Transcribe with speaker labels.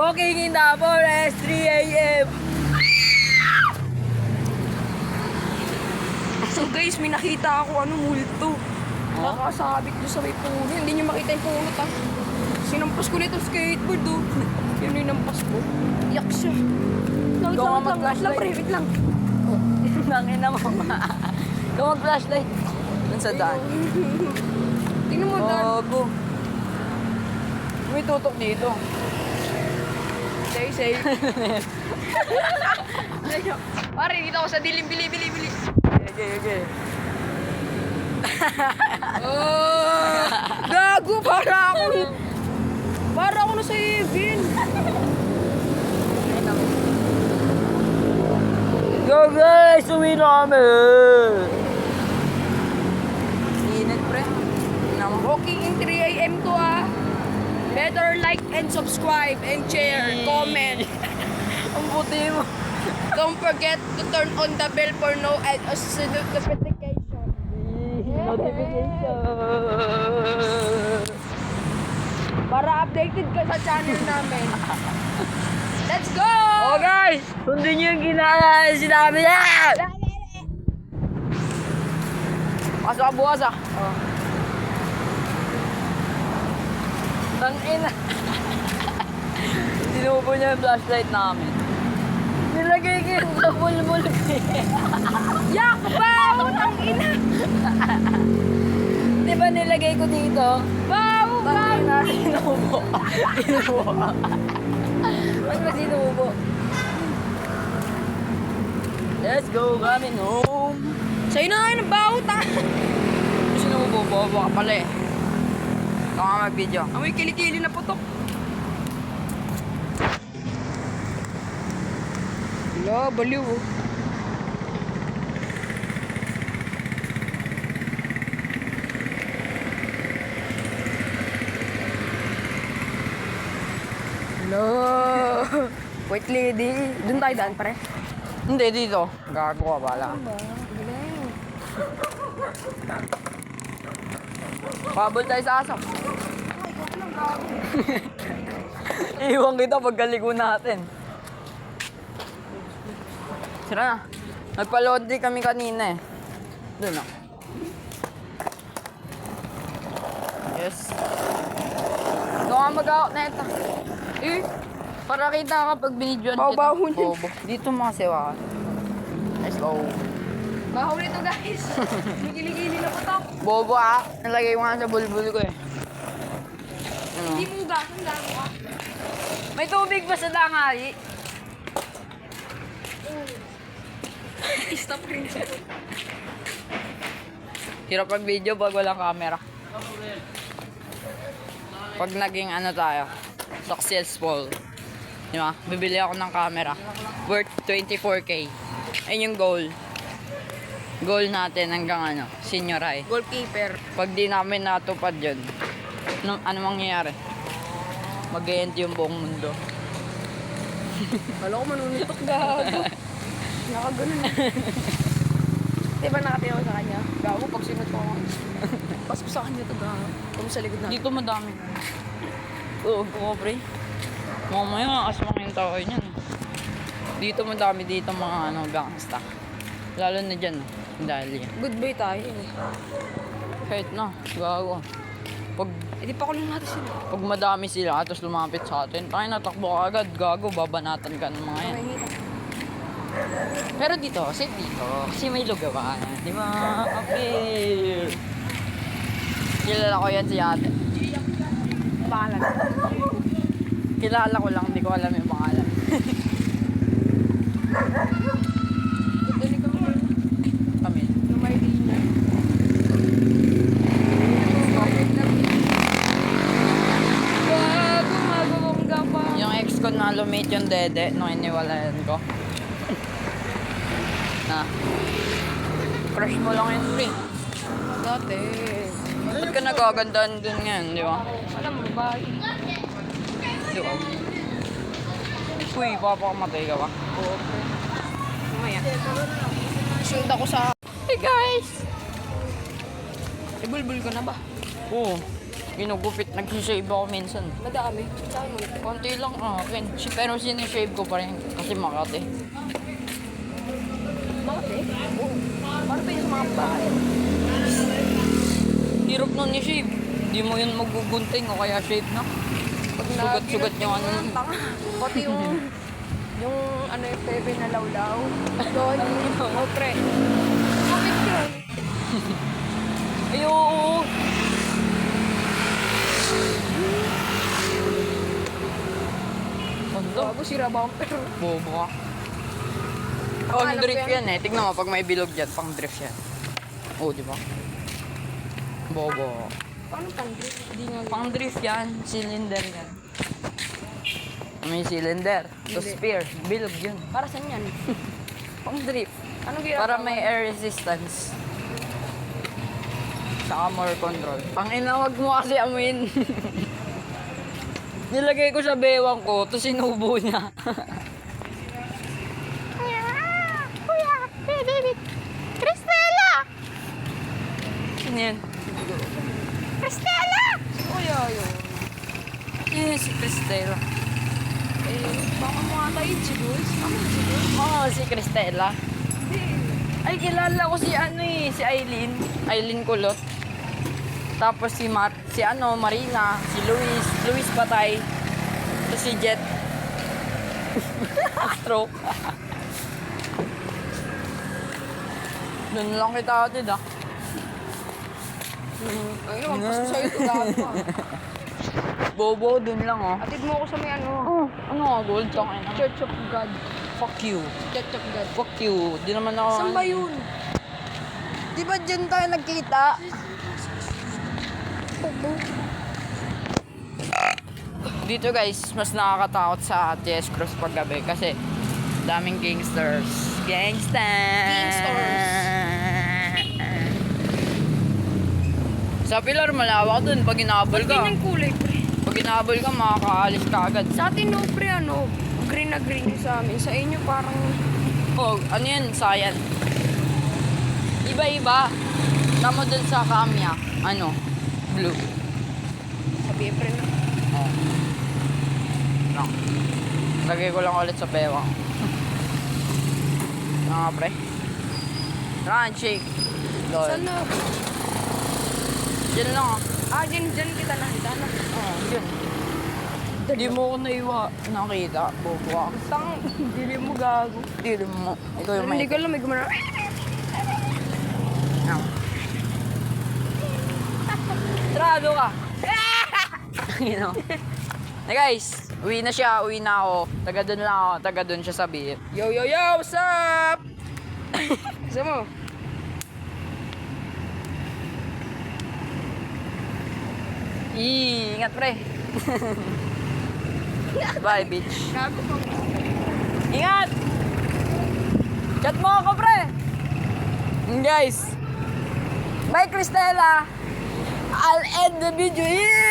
Speaker 1: Walking in the forest, 3 a.m.
Speaker 2: So guys, may nakita ako multo. Nakasabit doon sa may puno. Hindi nyo makita yung puno ta. Sinampas ko nito skateboard oh. Yun yung nampas ko. Iyak siya. Wait
Speaker 1: Ikaw nga
Speaker 2: lang,
Speaker 1: mag-flashlight.
Speaker 2: wait lang.
Speaker 1: Nangina mo. Ikaw mag-flashlight. Dun sa daan.
Speaker 2: Tingnan mo daan.
Speaker 1: Gago. May tutok dito.
Speaker 2: Say. Pare, dito ako sa dilim. Bili.
Speaker 1: Okay.
Speaker 2: Oh, gago, para ako na sa Evan.
Speaker 1: Go guys! Uwi na kami! Init pre.
Speaker 2: Walking in 3 a.m. to Better like and subscribe and share, comment.
Speaker 1: Ang puti mo.
Speaker 2: Don't forget to turn on the bell for no notification.
Speaker 1: Notification.
Speaker 2: Para updated ka sa channel namin. Let's go!
Speaker 1: Oh guys! Sundin niyo yung sinabi niya! Pasok ka bukas Oh. Tangina. Sinubo niya yung flashlight namin. Nilagay ko yung sa bulbul.
Speaker 2: Yak ba? Ang ina!
Speaker 1: Di ba nilagay ko dito?
Speaker 2: Wow!
Speaker 1: Tangina, sinubo. Ba't ba sinubo? Let's go, coming home.
Speaker 2: Sa'yo na ngayon ang bawot
Speaker 1: Sinubo, bobo ka pala eh. Ito nga mag-video.
Speaker 2: Amoy kilikili na putok. Wala, baliw oh. Hello. Wait lady. Doon tayo daan pare.
Speaker 1: Hindi, dito. Gago ka pala. Pabol tayo sa aso. Iwan kita pagkaligo natin. Sira na. Nagpa-load din kami kanina eh. Doon o. Yes. Ito nga mag-out na ito. Para kita kapag binidyoan kita.
Speaker 2: Babaho niya.
Speaker 1: Bobo. Dito mga sewa. Let's go.
Speaker 2: Bahaw nito guys. May kilikili na putok.
Speaker 1: Bobo ah. Nalagay ko nga sa bulbul ko eh. Ano?
Speaker 2: Hindi mo gasong gago ka.
Speaker 1: May tubig ba sa dangali?
Speaker 2: Stop rin siya.
Speaker 1: Hirap pag video pag walang camera. Pag naging ano tayo, successful. Di ba? Bibili ako ng camera. Worth 24K. Ayun yung goal. Goal natin hanggang ano, senior high.
Speaker 2: Goalkeeper.
Speaker 1: Pag di namin natupad yun, ano mangyayari? Mag-e-end yung buong mundo.
Speaker 2: Kala ko manunutok gago. Nakaganon. Diba nakatingin ko sa kanya? Gago pag sinot ko ako. Pasok sa kanya ito gago. Kung sa likod na.
Speaker 1: Dito madami. Oo, pre. Mamaya, asmang yung tao niyan. Dito madami dito mga ano, gangsta. Lalo na dyan, dahil yan.
Speaker 2: Goodbye tayo eh.
Speaker 1: Kahit na, gago. Pag,
Speaker 2: Hindi pa ko lang natin sila.
Speaker 1: pag madami sila, tapos lumapit sa atin, tayo natakbo ka agad, gago, babanatan ka ng mga yan. Pero dito, safe dito, kasi may lugawan, di ba? Okay. Kilala ko yan si ate.
Speaker 2: Pangalan.
Speaker 1: Kilala ko lang, hindi ko alam yung pangalan.
Speaker 2: Dali kami.
Speaker 1: Kami.
Speaker 2: Lumay din niya. Gago, magabongga pa.
Speaker 1: Yung ex ko na lumate yung dede nung iniwalayan ko. Na. Crush mo lang yung free.
Speaker 2: Dati.
Speaker 1: Ba't ka nagagandaan dun ngayon, di ba?
Speaker 2: Alam mo ba?
Speaker 1: Di ba? Uy, papakamatay ka ba?
Speaker 2: Oo. Mamaya. Shoot ako sa...
Speaker 1: Hey guys!
Speaker 2: Ibulbul ko na ba?
Speaker 1: Oo. Ginugupit, nagsishave ako minsan.
Speaker 2: Madami. Saan mo?
Speaker 1: Konti lang akin. Pero sinishave ko pa rin kasi Makati.
Speaker 2: Bakit eh? Oo. Paano pa yun sa mga bahay?
Speaker 1: Hirap nun ni shave. Hindi mo yun magugunting o kaya shave na.
Speaker 2: Pag
Speaker 1: Sugat-sugat yung ano.
Speaker 2: Tanga. Pati yung ano yung pepe na lawlaw. Doon, oh pre. Bakit yun?
Speaker 1: Ay, oo. Ano?
Speaker 2: Bago sira bumper.
Speaker 1: Bobo ka.
Speaker 2: Akala
Speaker 1: Pang
Speaker 2: ko
Speaker 1: drift
Speaker 2: yan.
Speaker 1: yan eh. Tignan mo, pag may bilog dyan, pang drift yan. Oo, di ba? Bobo.
Speaker 2: Paano pandri? Hindi nga.
Speaker 1: Pang drift yan. Cylinder yan. May cylinder. To
Speaker 2: Hindi.
Speaker 1: spear. Bilog yun.
Speaker 2: Para saan yan?
Speaker 1: Pang drift.
Speaker 2: Anong ginagawa?
Speaker 1: Para may air resistance. Saka more control. Ang inawag mo kasi amuin. Nilagay ko sa bewang ko, to sinubo niya.
Speaker 3: Kuya, baby, Cristela!
Speaker 1: Sino yan?
Speaker 3: Cristela!
Speaker 2: Kuya yun.
Speaker 1: Eh, si Cristela.
Speaker 2: Eh, baka mo ata yun si Jules. Ano si Jules?
Speaker 1: Oo, si Cristela. Ay, kilala ko si ano eh, si Aileen. Aileen Kulot. Tapos si Marina, si Luis Patay. Tapos si Jet. Astro. Doon lang kita atid ah.
Speaker 2: Ay, magpas ko sa'yo ito gago ah.
Speaker 1: Bobo, doon lang oh.
Speaker 2: Atid mo ako sa may ano.
Speaker 1: Oh, ano nga, gold tsaka yun.
Speaker 2: Church of God.
Speaker 1: Fuck you.
Speaker 2: Church of God.
Speaker 1: Fuck you. Di naman ako.
Speaker 2: Saan ba yun?
Speaker 1: Di ba dyan tayo nagkita? Dito guys, mas nakakatakot sa TS Cross paggabi kasi daming gangsters. Gangsters! Sa Pilar, malawak dun. Pag inahabol
Speaker 2: Ba't
Speaker 1: ka,
Speaker 2: ganyan kulay, pre?
Speaker 1: pag inahabol ka, makakaalis ka agad.
Speaker 2: Sa atin, no, pre, ano, green na green yung sa amin. Sa inyo, parang,
Speaker 1: Oh, ano yan? Sayan. Iba-iba. Tama dun sa Kamya. Ano? Blue.
Speaker 2: sabi, pre, na.
Speaker 1: Oh. No. Lagay ko lang ulit sa pewa. Nga pre. Run, shake. Lol.
Speaker 2: Saan na?
Speaker 1: Diyan lang ah.
Speaker 2: Ah, dyan kita nakita na.
Speaker 1: Oo, yun. Hindi mo ko nakita. Bobo ka.
Speaker 2: Tang, dili mo gago.
Speaker 1: Dili mo. Ikaw yung
Speaker 2: Hindi
Speaker 1: may...
Speaker 2: ko alam, may gumana.
Speaker 1: Ano? Trado ka. You know? Hey guys, uwi na siya, uwi na ako. Taga doon lang ako, taga doon siya sabihin.
Speaker 2: Yo, yo, yo, what's up? Gusto mo?
Speaker 1: Ingat pre. Bye bitch.
Speaker 2: Gago pa.
Speaker 1: Ingat! Chat mo ako pre. Guys. Bye Cristela. I'll end the video here.